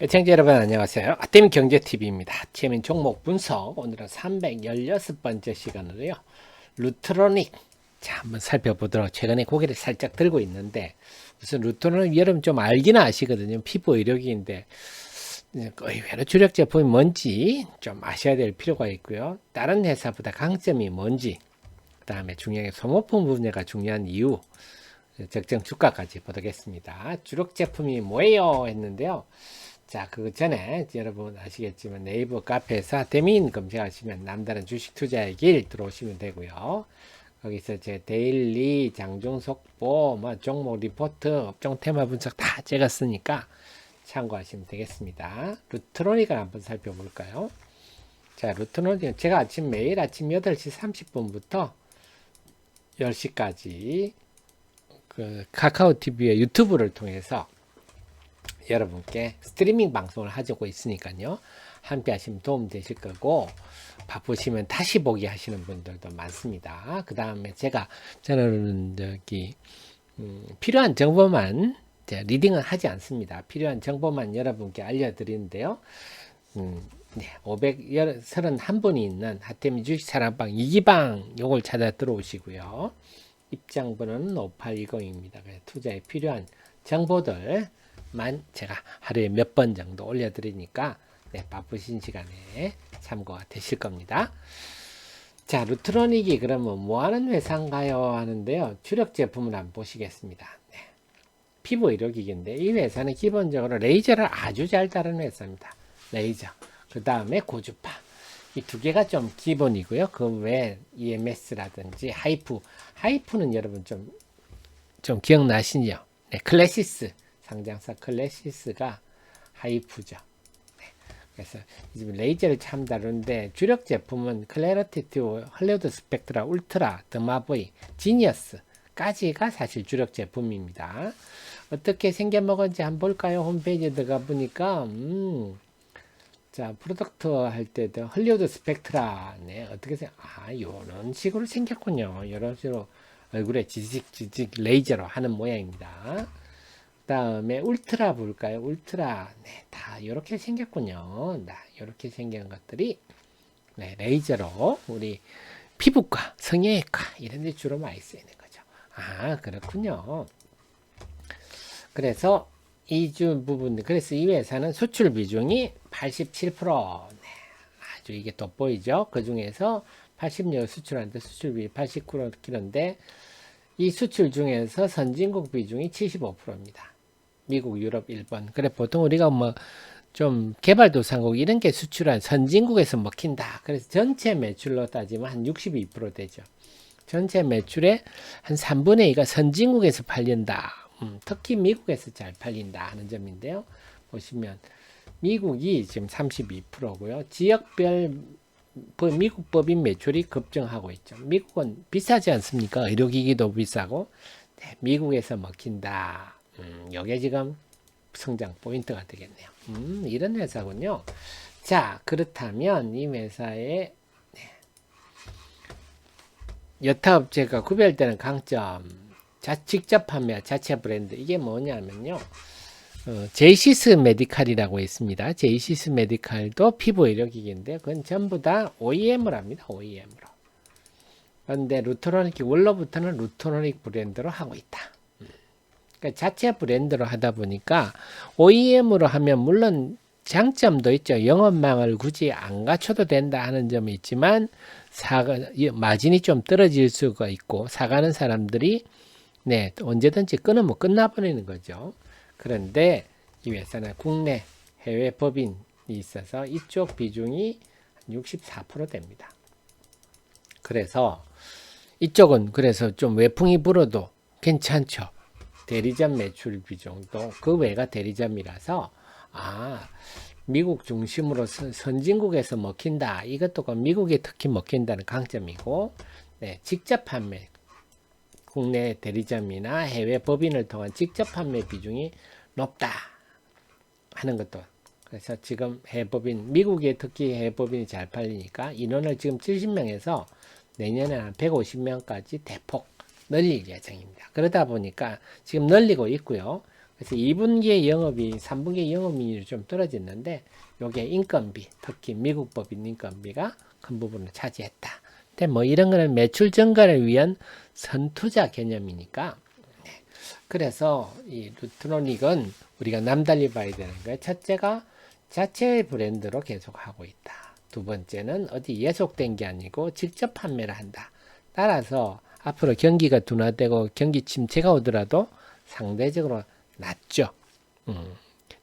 애청자 여러분 안녕하세요. 아침 경제TV입니다. 아침인 종목 분석 오늘은 316번째 시간으로요. 루트로닉 자 한번 살펴보도록 최근에 고개를 살짝 들고 있는데 우선 루트로닉 여러분 좀 알기는 아시거든요. 피부 의료기인데 의외로 주력 제품이 뭔지 좀 아셔야 될 필요가 있고요. 다른 회사보다 강점이 뭔지 그 다음에 중요하게 소모품 분야가 중요한 이유 적정 주가까지 보도록겠습니다. 주력 제품이 뭐예요 했는데요. 자, 그 전에 여러분 아시겠지만 네이버 카페에서 대민 검색하시면 남다른 주식 투자의 길 들어오시면 되고요. 거기서 제 데일리, 장중 속보, 뭐 종목 리포트, 업종 테마 분석 다 찍었으니까 참고하시면 되겠습니다. 루트로닉을 한번 살펴볼까요? 자, 루트로닉은 제가 매일 아침 8시 30분부터 10시까지 그 카카오 TV의 유튜브를 통해서 여러분께 스트리밍 방송을 하고 있으니까요. 함께 하시면 도움 되실 거고 바쁘시면 다시 보기 하시는 분들도 많습니다. 그 다음에 저는 필요한 정보만 리딩은 하지 않습니다. 필요한 정보만 여러분께 알려드리는데요. 네, 531분이 있는 하태미 주식사랑방 2기방 요걸 찾아 들어오시고요. 입장번호는 5820입니다. 투자에 필요한 정보들 만 제가 하루에 몇 번 정도 올려드리니까 네, 바쁘신 시간에 참고가 되실 겁니다. 자, 루트로닉이 그러면 뭐하는 회사인가요 하는데요. 주력 제품을 한번 보시겠습니다. 네, 피부 의료기기인데 이 회사는 기본적으로 레이저를 아주 잘 다루는 회사입니다. 레이저 그 다음에 고주파 이 두 개가 좀 기본이고요. 그 외에 EMS라든지 하이프는 여러분 좀 기억나시죠? 네, 클래시스 상장사 클래시스가 하이프죠. 네. 그래서 지금 레이저를 참 다루는데 주력 제품은 클래리티 2, 헐리우드 스펙트라, 울트라, 더마보이, 지니어스까지가 사실 주력 제품입니다. 어떻게 생겨먹은지 한번 볼까요? 홈페이지에 들어가 보니까 자 프로덕트 할 때도 헐리우드 스펙트라 네 어떻게 요런 식으로 생겼군요. 이런 식으로 얼굴에 지직 레이저로 하는 모양입니다. 다음에 울트라 볼까요? 울트라 네, 다 이렇게 생겼군요. 이렇게 생긴 것들이 네, 레이저로 우리 피부과, 성형외과 이런 데 주로 많이 쓰이는 거죠. 그렇군요. 그래서 그래서 이 회사는 수출 비중이 87%. 네, 아주 이게 돋보이죠. 그 중에서 80년 수출하는데 수출비 89kg인데 이 수출 중에서 선진국 비중이 75%입니다. 미국, 유럽, 일본. 그래 보통 우리가 좀 개발도상국 이런 게 수출한 선진국에서 먹힌다. 그래서 전체 매출로 따지면 한 62% 되죠. 전체 매출의 한 3분의 2가 선진국에서 팔린다. 특히 미국에서 잘 팔린다 하는 점인데요. 보시면 미국이 지금 32%고요. 지역별 미국 법인 매출이 급증하고 있죠. 미국은 비싸지 않습니까? 의료기기도 비싸고 네, 미국에서 먹힌다. 이게 지금 성장 포인트가 되겠네요. 이런 회사군요. 자, 그렇다면 이 회사의 여타업체가 구별되는 강점, 직접 판매, 자체 브랜드 이게 뭐냐면요. 제이시스 메디칼이라고 있습니다. 제이시스 메디칼도 피부 의료기기인데 그건 전부 다 OEM을 합니다. OEM으로. 그런데 루트로닉 원로부터는 루트로닉 브랜드로 하고 있다. 그러니까 자체 브랜드로 하다 보니까 OEM으로 하면 물론 장점도 있죠. 영업망을 굳이 안 갖춰도 된다 하는 점이 있지만 마진이 좀 떨어질 수가 있고 사가는 사람들이 네, 언제든지 끊으면 끝나버리는 거죠. 그런데 이 회사는 국내 해외 법인이 있어서 이쪽 비중이 64% 됩니다. 그래서 이쪽은 그래서 좀 외풍이 불어도 괜찮죠. 대리점 매출 비중도 그 외가 대리점이라서 미국 중심으로 선진국에서 먹힌다. 이것도 미국에 특히 먹힌다는 강점이고 네, 직접 판매 국내 대리점이나 해외 법인을 통한 직접 판매 비중이 높다 하는 것도 그래서 지금 해법인 미국에 특히 해법인이 잘 팔리니까 인원을 지금 70명에서 내년에 한 150명까지 대폭 늘릴 예정입니다. 그러다 보니까 지금 늘리고 있고요. 그래서 2분기의 영업이 3분기의 영업이익률이 좀 떨어졌는데 요게 인건비, 특히 미국 법인 인건비가 큰 부분을 차지했다. 근데 뭐 이런 거는 매출 증가를 위한 선투자 개념이니까 그래서 이 루트로닉은 우리가 남달리 봐야 되는 거예요. 첫째가 자체 브랜드로 계속 하고 있다. 두 번째는 어디 예속된 게 아니고 직접 판매를 한다. 따라서 앞으로 경기가 둔화되고 경기 침체가 오더라도 상대적으로 낮죠.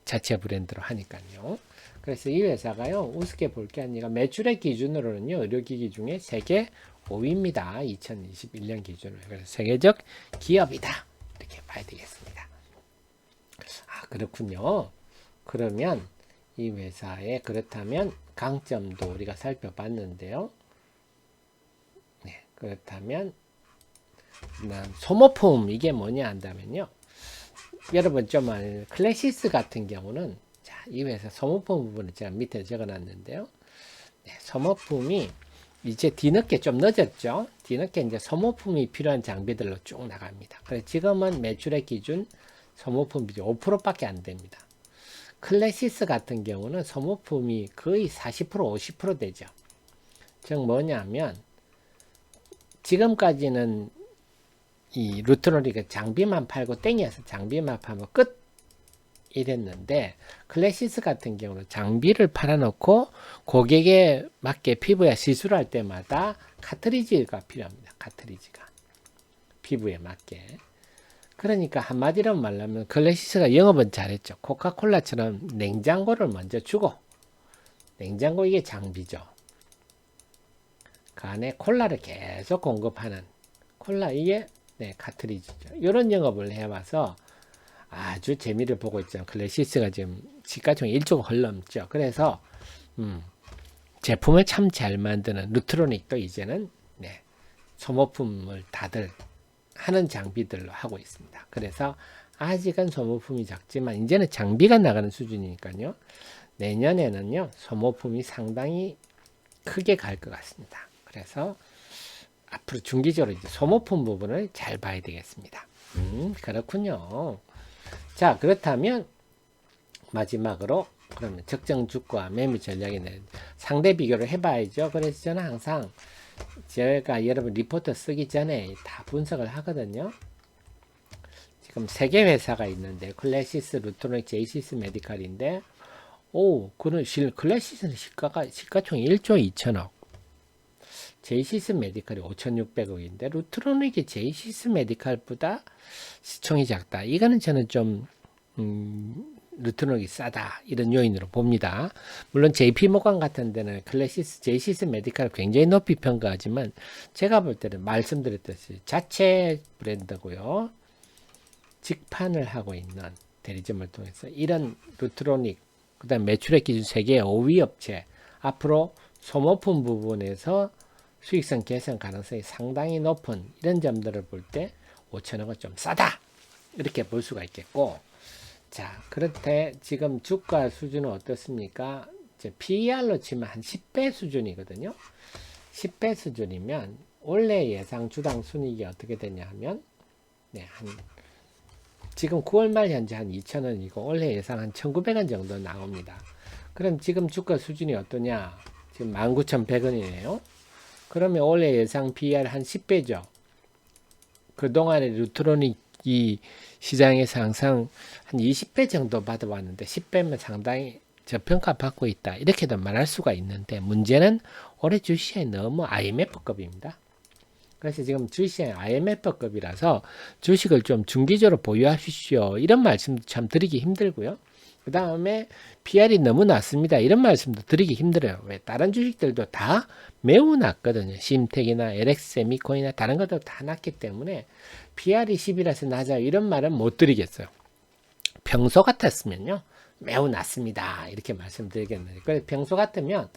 자체 브랜드로 하니까요. 그래서 이 회사가요, 우습게 볼 게 아니라 매출액 기준으로는요, 의료기기 중에 세계 5위입니다. 2021년 기준으로. 그래서 세계적 기업이다. 이렇게 봐야 되겠습니다. 아, 그렇군요. 그러면 이 회사의 그렇다면 강점도 우리가 살펴봤는데요. 네, 그렇다면 소모품 이게 뭐냐 한다면요. 여러분 좀 클래시스 같은 경우는 자, 이 회사 소모품 부분을 제가 밑에 적어놨는데요. 네, 소모품이 이제 뒤늦게 좀 늦었죠. 뒤늦게 이제 소모품이 필요한 장비들로 쭉 나갑니다. 그래서 지금은 매출의 기준 소모품 비율 5%밖에 안 됩니다. 클래시스 같은 경우는 소모품이 거의 40% 50% 되죠. 즉 뭐냐면 지금까지는 이 루트로닉 장비만 팔고 땡겨서 장비만 팔면 끝 이랬는데 클래시스 같은 경우는 장비를 팔아놓고 고객에 맞게 피부에 시술할 때마다 카트리지가 필요합니다. 카트리지가 피부에 맞게. 그러니까 한마디로 말하면 클래시스가 영업은 잘했죠. 코카콜라처럼 냉장고를 먼저 주고 냉장고 이게 장비죠. 그 안에 콜라를 계속 공급하는 콜라 이게 네, 카트리지죠. 이런 영업을 해와서 아주 재미를 보고 있죠. 클래시스가 지금 시가총액 1조가 흘렀죠. 그래서 제품을 참 잘 만드는 루트로닉도 이제는 네, 소모품을 다들 하는 장비들로 하고 있습니다. 그래서 아직은 소모품이 작지만 이제는 장비가 나가는 수준이니까요. 내년에는요 소모품이 상당히 크게 갈 것 같습니다. 그래서 앞으로 중기적으로 이제 소모품 부분을 잘 봐야 되겠습니다. 그렇군요. 자, 그렇다면 마지막으로 그러면 적정 주가 매매 전략에 대한 상대 비교를 해봐야죠. 그래서 저는 항상 제가 여러분 리포트 쓰기 전에 다 분석을 하거든요. 지금 3개 회사가 있는데 클래시스, 루트로닉, 제이시스 메디칼인데 그는 클래시스는 시가총액 1조 2천억 제이시스 메디칼이 5,600억인데 루트로닉이 제이시스 메디칼보다 시총이 작다. 이거는 저는 좀 루트로닉이 싸다 이런 요인으로 봅니다. 물론 JP모간 같은 데는 클래시스, 제이시스 메디칼을 굉장히 높이 평가하지만 제가 볼 때는 말씀드렸듯이 자체 브랜드고요. 직판을 하고 있는 대리점을 통해서 이런 루트로닉 그 다음 매출액 기준 세계 5위 업체 앞으로 소모품 부분에서 수익성 개선 가능성이 상당히 높은 이런 점들을 볼 때 5천억은 좀 싸다 이렇게 볼 수가 있겠고 자 그렇대 지금 주가 수준은 어떻습니까? 이제 PER로 치면 한 10배 수준이거든요. 10배 수준이면 원래 예상 주당 순이익이 어떻게 되냐 하면 네, 지금 9월 말 현재 한 2,000원이고 원래 예상 한 1,900원 정도 나옵니다. 그럼 지금 주가 수준이 어떠냐? 지금 19,100원이네요. 그러면 원래 예상 PER 한 10배죠. 그동안에 루트로닉이 시장에서 항상 한 20배 정도 받아왔는데 10배면 상당히 저평가 받고 있다. 이렇게도 말할 수가 있는데 문제는 올해 주시장이 너무 IMF급입니다. 그래서 지금 주시장이 IMF급이라서 주식을 좀 중기적으로 보유하십시오. 이런 말씀도 참 드리기 힘들고요. 그 다음에 PR이 너무 낮습니다. 이런 말씀도 드리기 힘들어요. 왜? 다른 주식들도 다 매우 낮거든요. 심텍이나 LX세미콘이나 다른 것도 다 낮기 때문에 PR이 10이라서 낮아요. 이런 말은 못 드리겠어요. 평소 같았으면요. 매우 낮습니다. 이렇게 말씀드리겠는데 그래서 평소 같으면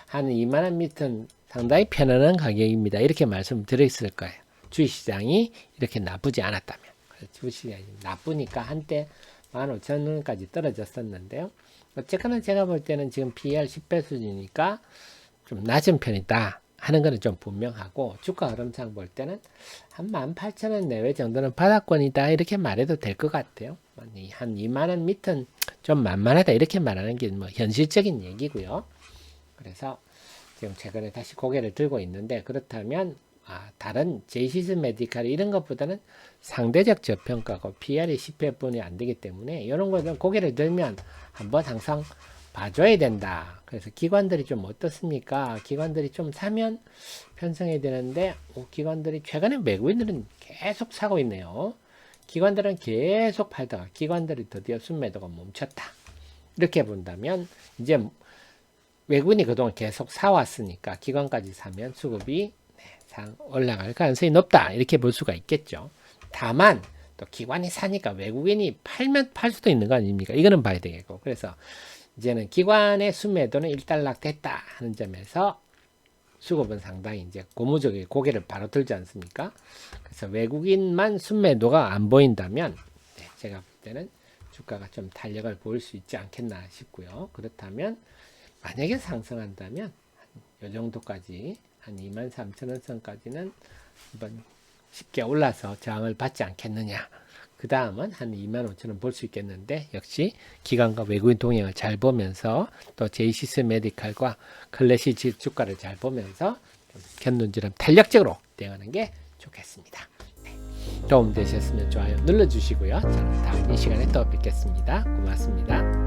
한 2만원 밑은 상당히 편안한 가격입니다. 이렇게 말씀드렸을 거예요. 주식시장이 이렇게 나쁘지 않았다면. 주식시장이 나쁘니까 한때 15,000원까지 떨어졌었는데요. 어쨌거나 제가 볼 때는 지금 PER 10배 수준이니까 좀 낮은 편이다 하는 것은 좀 분명하고 주가 흐름상 볼 때는 한 18,000원 내외 정도는 바닥권이다 이렇게 말해도 될 것 같아요. 한 2만 원 밑은 좀 만만하다 이렇게 말하는 게 뭐 현실적인 얘기고요. 그래서 지금 최근에 다시 고개를 들고 있는데, 그렇다면 다른 제이시스 메디칼 이런 것보다는 상대적 저평가고 PR이 10회뿐이 안 되기 때문에 이런 거는 고개를 들면 한번 항상 봐줘야 된다. 그래서 기관들이 좀 어떻습니까? 기관들이 좀 사면 편성해야 되는데 기관들이 최근에 외국인들은 계속 사고 있네요. 기관들은 계속 팔다가 기관들이 드디어 순매도가 멈췄다. 이렇게 본다면 이제 외국인이 그동안 계속 사왔으니까 기관까지 사면 수급이 올라갈 가능성이 높다. 이렇게 볼 수가 있겠죠. 다만 또 기관이 사니까 외국인이 팔면 팔 수도 있는 거 아닙니까? 이거는 봐야 되겠고. 그래서 이제는 기관의 순매도는 일단락됐다 하는 점에서 수급은 상당히 이제 고무적인 고개를 바로 들지 않습니까? 그래서 외국인만 순매도가 안 보인다면 제가 볼 때는 주가가 좀 탄력을 보일 수 있지 않겠나 싶고요. 그렇다면 만약에 상승한다면 이 정도까지 한 23,000원 선까지는 한번 쉽게 올라서 저항을 받지 않겠느냐. 그 다음은 한 25,000원 볼 수 있겠는데, 역시 기관과 외국인 동향을 잘 보면서 또 제이시스 메디칼과 클래시 주가를 잘 보면서 견눈질은 탄력적으로 대응하는 게 좋겠습니다. 네. 도움 되셨으면 좋아요 눌러주시고요. 저는 다음 이 시간에 또 뵙겠습니다. 고맙습니다.